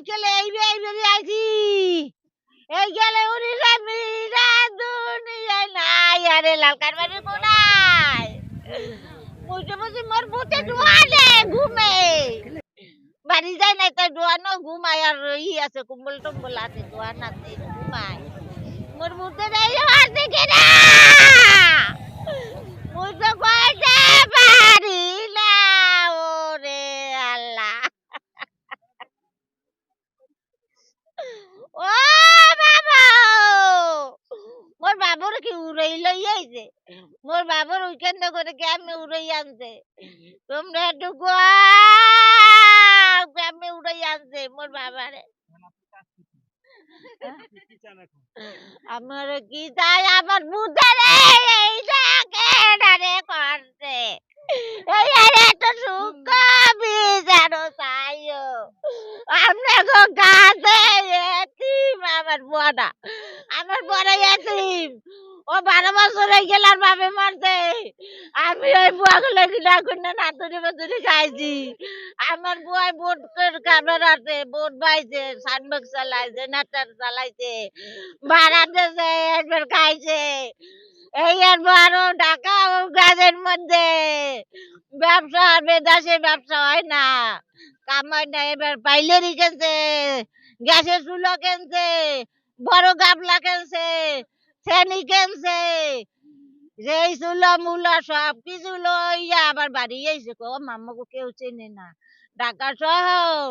গেলে এই বেরি আইছি এই গেলে উনি মিরা দুনিয়ায় নাই আরে লালকার বাড়ি কোনায় বুঝে বুঝে মোর বুতে ডুয়ালে ঘুমে বাড়ি যায় নাই তাই ডুয়ানো ঘুমায় আর ই আছে কুম্বল টম্বল আছে ডুয়ানাতে ঘুমায় মোর বুতে যাই আছে কেনা বুঝতে কইতে পারি না ওরে আল্লাহ ও বাবা মোর বাবুর কি উড়াই লই আইছে মোর বাবুর উইকেন্ড করে কেমনে উড়াই আনছে তোমরা একটু কেমনে উড়াই আনছে মোর বাবারে আমার কি চাই আমার বুঝে রে এইটা কেডারে করছে এই আরে তো সুখ বিজানো চাইও আমরা গো গাছে এতিম আমার বড় এতিম ও 12 বছর হয়ে গেল আর বাপে মারছে আমি ওই বুয়াগুলো কিনা কিনে নাতুরি বাতুরি খাইছি আমার বুয়াই বোট কামড় আছে বোট বাইছে সানবাগ চালাইছে নাটার চালাইছে ভাড়া দিয়েছে একবার খাইছে এই আর বারো টাকা গাছের মধ্যে ব্যবসা আর বেদাসে ব্যবসা হয় না কামাই না এবার পাইলেরই কেনছে গ্যাসের চুলো কেনছে বড় গাবলা কেনছে শ্রেণী কেনছে যেই চুলো মুলো সব কিছু লইয়া আবার বাড়ি এসে কো মাম্মাকে কেউ চেনে না ঢাকা শহর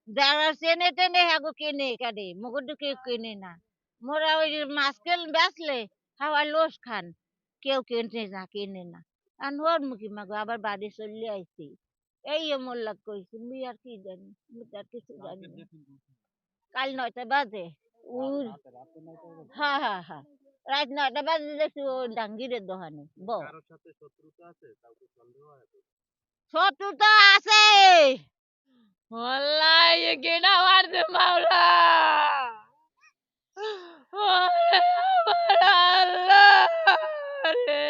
যারা চেনে টেনে হাগো কেনে কাটে মগর কেউ কেনে না মোরা ওই মাছ বেচলে হাওয়া লোস খান কেউ কেনে না আর ওর মুখী মাগো আবার বাড়ি চলে আইছি এই মোল্লা কইছি মুই আর কি জানি মুই আর কিছু জানি না কাল 9টা বাজে হ্যাঁ হ্যাঁ হ্যাঁ রাত 9টা বাজে দেখছি ওই ডাঙ্গিরের দোকানে শত্রুতা আছে ওয়াল্লাহি গেনা মারছে মাওলা ওরে আমার আল্লাহ রে